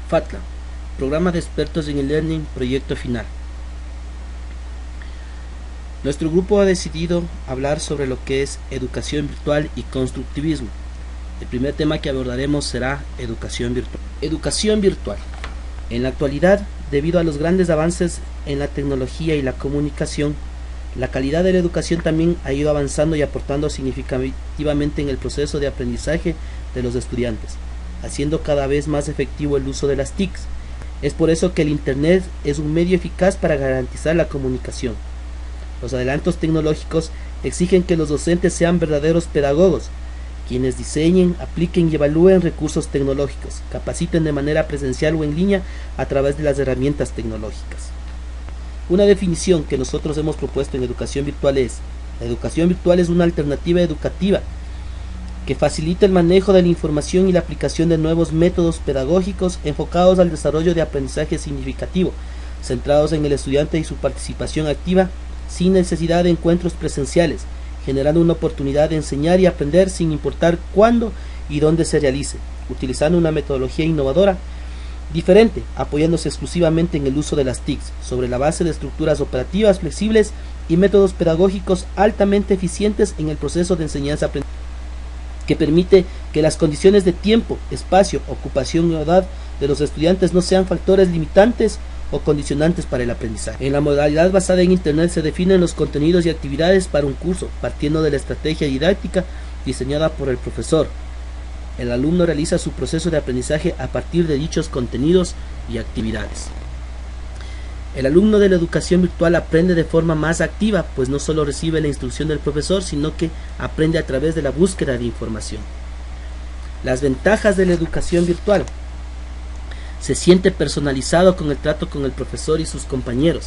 FATLA, Programa de Expertos en e-Learning, Proyecto Final. Nuestro grupo ha decidido hablar sobre lo que es educación virtual y constructivismo. El primer tema que abordaremos será educación virtual. Educación virtual. En la actualidad, debido a los grandes avances en la tecnología y la comunicación, la calidad de la educación también ha ido avanzando y aportando significativamente en el proceso de aprendizaje de los estudiantes, haciendo cada vez más efectivo el uso de las TICs. Es por eso que el Internet es un medio eficaz para garantizar la comunicación. Los adelantos tecnológicos exigen que los docentes sean verdaderos pedagogos, quienes diseñen, apliquen y evalúen recursos tecnológicos, capaciten de manera presencial o en línea a través de las herramientas tecnológicas. Una definición que nosotros hemos propuesto en educación virtual es: la educación virtual es una alternativa educativa que facilita el manejo de la información y la aplicación de nuevos métodos pedagógicos enfocados al desarrollo de aprendizaje significativo, centrados en el estudiante y su participación activa, sin necesidad de encuentros presenciales, generando una oportunidad de enseñar y aprender sin importar cuándo y dónde se realice, utilizando una metodología innovadora, diferente, apoyándose exclusivamente en el uso de las TICs, sobre la base de estructuras operativas flexibles y métodos pedagógicos altamente eficientes en el proceso de enseñanza-aprendizaje, que permite que las condiciones de tiempo, espacio, ocupación y edad de los estudiantes no sean factores limitantes o condicionantes para el aprendizaje. En la modalidad basada en Internet se definen los contenidos y actividades para un curso, partiendo de la estrategia didáctica diseñada por el profesor. El alumno realiza su proceso de aprendizaje a partir de dichos contenidos y actividades. El alumno de la educación virtual aprende de forma más activa, pues no solo recibe la instrucción del profesor, sino que aprende a través de la búsqueda de información. Las ventajas de la educación virtual: se siente personalizado con el trato con el profesor y sus compañeros,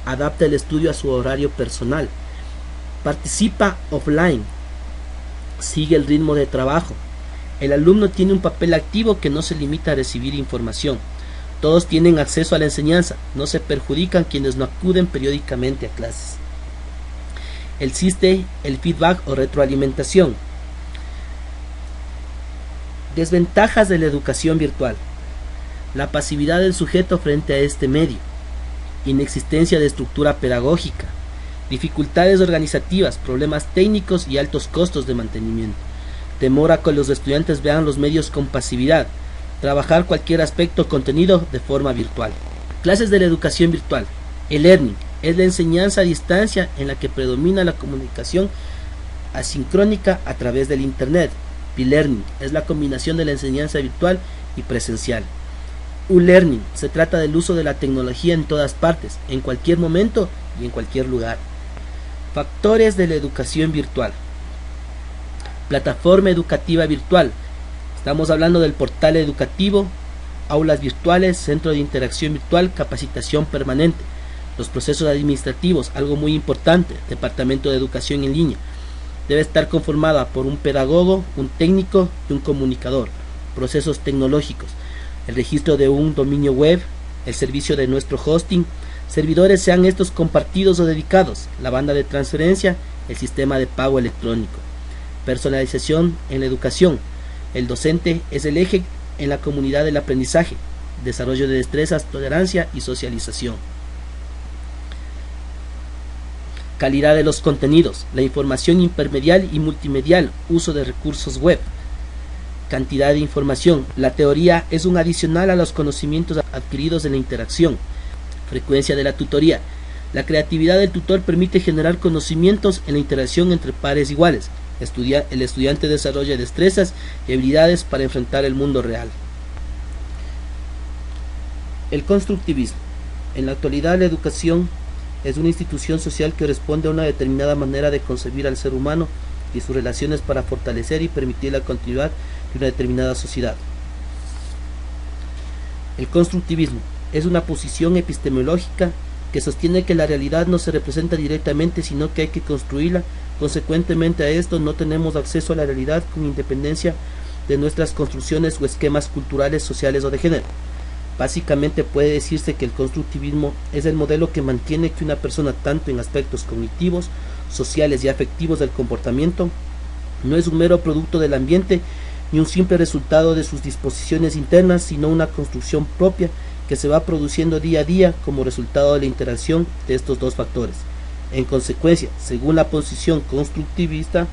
adapta el estudio a su horario personal, participa offline, sigue el ritmo de trabajo. El alumno tiene un papel activo que no se limita a recibir información. Todos tienen acceso a la enseñanza, no se perjudican quienes no acuden periódicamente a clases. Existe el feedback o retroalimentación. Desventajas de la educación virtual: la pasividad del sujeto frente a este medio, inexistencia de estructura pedagógica, dificultades organizativas, problemas técnicos y altos costos de mantenimiento, temor a que los estudiantes vean los medios con pasividad, trabajar cualquier aspecto o contenido de forma virtual. Clases de la educación virtual. E-learning es la enseñanza a distancia en la que predomina la comunicación asincrónica a través del Internet. P-learning es la combinación de la enseñanza virtual y presencial. U-learning se trata del uso de la tecnología en todas partes, en cualquier momento y en cualquier lugar. Factores de la educación virtual. Plataforma educativa virtual. Estamos hablando del portal educativo, aulas virtuales, centro de interacción virtual, capacitación permanente. Los procesos administrativos, algo muy importante, departamento de educación en línea. Debe estar conformada por un pedagogo, un técnico y un comunicador. Procesos tecnológicos: el registro de un dominio web, el servicio de nuestro hosting, servidores sean estos compartidos o dedicados, la banda de transferencia, el sistema de pago electrónico. Personalización en la educación: el docente es el eje en la comunidad del aprendizaje, desarrollo de destrezas, tolerancia y socialización. Calidad de los contenidos: la información intermedial y multimedial, uso de recursos web. Cantidad de información: la teoría es un adicional a los conocimientos adquiridos en la interacción. Frecuencia de la tutoría: la creatividad del tutor permite generar conocimientos en la interacción entre pares iguales. El estudiante desarrolla destrezas y habilidades para enfrentar el mundo real. El constructivismo. En la actualidad, la educación es una institución social que responde a una determinada manera de concebir al ser humano y sus relaciones para fortalecer y permitir la continuidad de una determinada sociedad. El constructivismo es una posición epistemológica que sostiene que la realidad no se representa directamente, sino que hay que construirla. Consecuentemente a esto, no tenemos acceso a la realidad con independencia de nuestras construcciones o esquemas culturales, sociales o de género. Básicamente puede decirse que el constructivismo es el modelo que mantiene que una persona, tanto en aspectos cognitivos, sociales y afectivos del comportamiento, no es un mero producto del ambiente, ni un simple resultado de sus disposiciones internas, sino una construcción propia que se va produciendo día a día como resultado de la interacción de estos dos factores. En consecuencia, según la posición constructivista,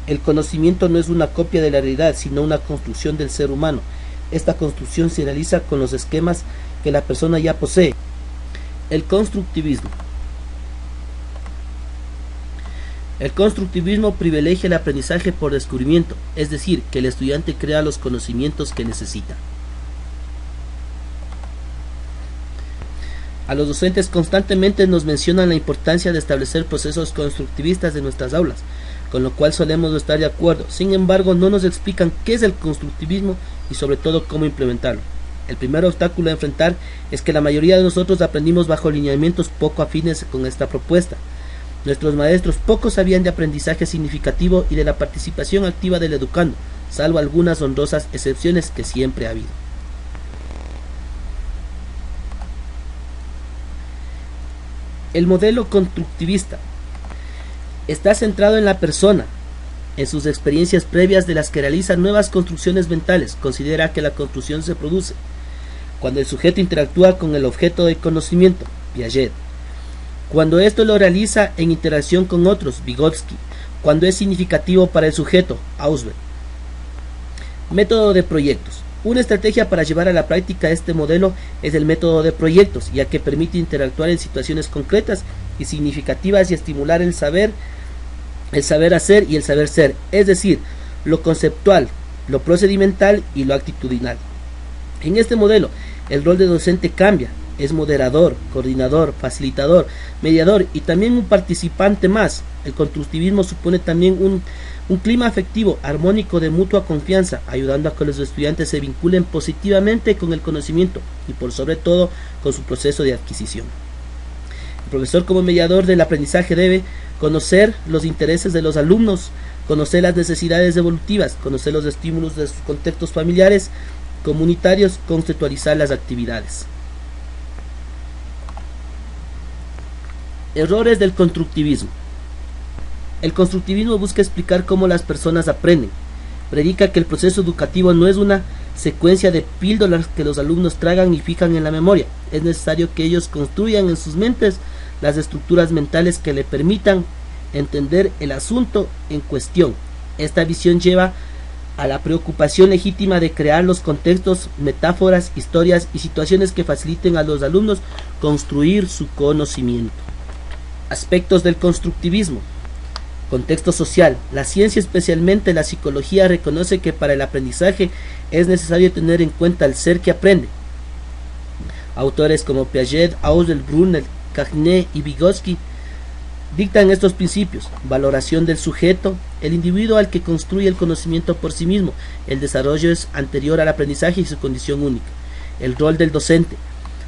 el conocimiento no es una copia de la realidad, sino una construcción del ser humano. Esta construcción se realiza con los esquemas que la persona ya posee. El constructivismo. El constructivismo privilegia el aprendizaje por descubrimiento, es decir, que el estudiante crea los conocimientos que necesita. A los docentes constantemente nos mencionan la importancia de establecer procesos constructivistas en nuestras aulas, con lo cual solemos no estar de acuerdo. Sin embargo, no nos explican qué es el constructivismo y sobre todo cómo implementarlo. El primer obstáculo a enfrentar es que la mayoría de nosotros aprendimos bajo lineamientos poco afines con esta propuesta. Nuestros maestros poco sabían de aprendizaje significativo y de la participación activa del educando, salvo algunas honrosas excepciones que siempre ha habido. El modelo constructivista está centrado en la persona, en sus experiencias previas de las que realiza nuevas construcciones mentales. Considera que la construcción se produce cuando el sujeto interactúa con el objeto de conocimiento, Piaget, cuando esto lo realiza en interacción con otros, Vygotsky, cuando es significativo para el sujeto, Ausubel. Método de proyectos. Una estrategia para llevar a la práctica este modelo es el método de proyectos, ya que permite interactuar en situaciones concretas y significativas y estimular el saber hacer y el saber ser, es decir, lo conceptual, lo procedimental y lo actitudinal. En este modelo, el rol de docente cambia, es moderador, coordinador, facilitador, mediador y también un participante más. El constructivismo supone también un clima afectivo, armónico, de mutua confianza, ayudando a que los estudiantes se vinculen positivamente con el conocimiento y por sobre todo con su proceso de adquisición. El profesor, como mediador del aprendizaje, debe conocer los intereses de los alumnos, conocer las necesidades evolutivas, conocer los estímulos de sus contextos familiares, comunitarios, conceptualizar las actividades. Errores del constructivismo. El constructivismo busca explicar cómo las personas aprenden. Predica que el proceso educativo no es una secuencia de píldoras que los alumnos tragan y fijan en la memoria. Es necesario que ellos construyan en sus mentes las estructuras mentales que le permitan entender el asunto en cuestión. Esta visión lleva a la preocupación legítima de crear los contextos, metáforas, historias y situaciones que faciliten a los alumnos construir su conocimiento. Aspectos del constructivismo. Contexto social. La ciencia, especialmente la psicología, reconoce que para el aprendizaje es necesario tener en cuenta el ser que aprende. Autores como Piaget, Ausubel, Brunel, Cagné y Vygotsky dictan estos principios: valoración del sujeto, el individuo al que construye el conocimiento por sí mismo, el desarrollo es anterior al aprendizaje y su condición única. El rol del docente,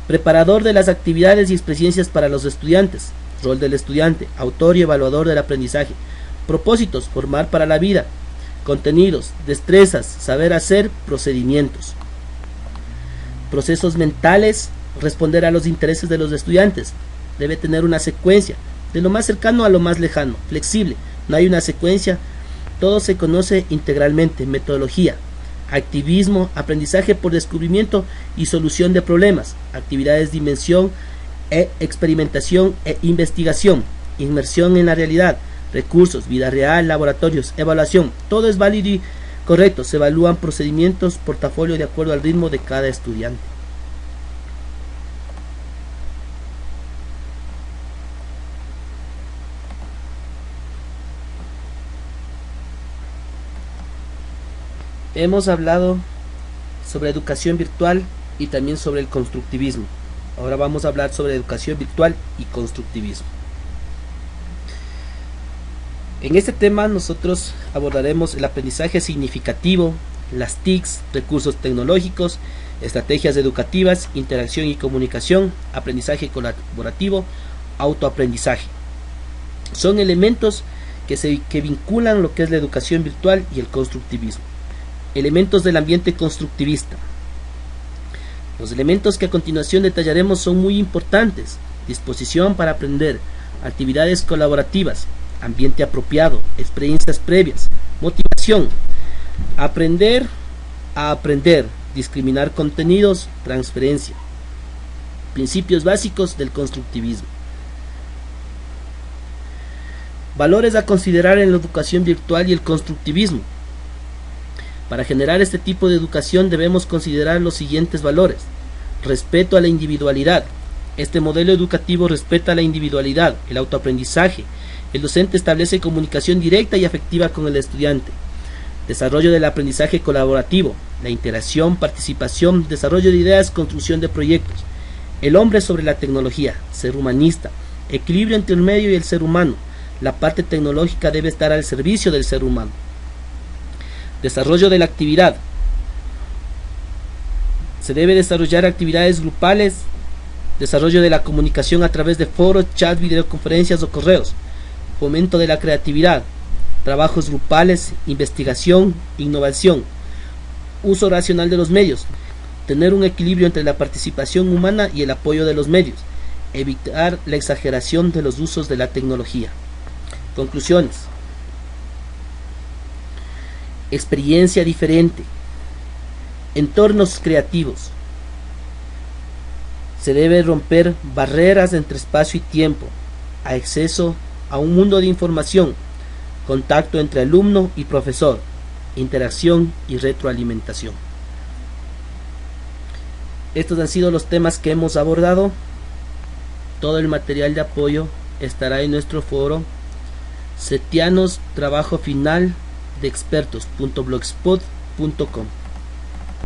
preparador de las actividades y experiencias para los estudiantes. Rol del estudiante, autor y evaluador del aprendizaje. Propósitos, formar para la vida. Contenidos, destrezas, saber hacer, procedimientos. Procesos mentales, responder a los intereses de los estudiantes. Debe tener una secuencia, de lo más cercano a lo más lejano, flexible. No hay una secuencia, todo se conoce integralmente. Metodología, activismo, aprendizaje por descubrimiento y solución de problemas. Actividades, dimensión, experimentación e investigación, inmersión en la realidad, recursos, vida real, laboratorios, evaluación. Todo es válido y correcto. Se evalúan procedimientos, portafolio de acuerdo al ritmo de cada estudiante. Hemos hablado sobre educación virtual y también sobre el constructivismo. Ahora vamos a hablar sobre educación virtual y constructivismo. En este tema nosotros abordaremos el aprendizaje significativo, las TICs, recursos tecnológicos, estrategias educativas, interacción y comunicación, aprendizaje colaborativo, autoaprendizaje. Son elementos que vinculan lo que es la educación virtual y el constructivismo. Elementos del ambiente constructivista. Los elementos que a continuación detallaremos son muy importantes: disposición para aprender, actividades colaborativas, ambiente apropiado, experiencias previas, motivación, Aprender a aprender, discriminar contenidos, transferencia. Principios básicos del constructivismo. Valores a considerar en la educación virtual y el constructivismo. Para generar este tipo de educación debemos considerar los siguientes valores. Respeto a la individualidad. Este modelo educativo respeta la individualidad, el autoaprendizaje. El docente establece comunicación directa y afectiva con el estudiante. Desarrollo del aprendizaje colaborativo, la interacción, participación, desarrollo de ideas, construcción de proyectos. El hombre sobre la tecnología, ser humanista, equilibrio entre el medio y el ser humano. La parte tecnológica debe estar al servicio del ser humano. Desarrollo de la actividad. Se debe desarrollar actividades grupales. Desarrollo de la comunicación a través de foros, chats, videoconferencias o correos. Fomento de la creatividad. Trabajos grupales, investigación, innovación. Uso racional de los medios. Tener un equilibrio entre la participación humana y el apoyo de los medios. Evitar la exageración de los usos de la tecnología. Conclusiones. Experiencia diferente. Entornos creativos. Se debe romper barreras entre espacio y tiempo, acceso a un mundo de información, contacto entre alumno y profesor, interacción y retroalimentación. Estos han sido los temas que hemos abordado. Todo el material de apoyo estará en nuestro foro Setianos Trabajo Final de Expertos.blogspot.com.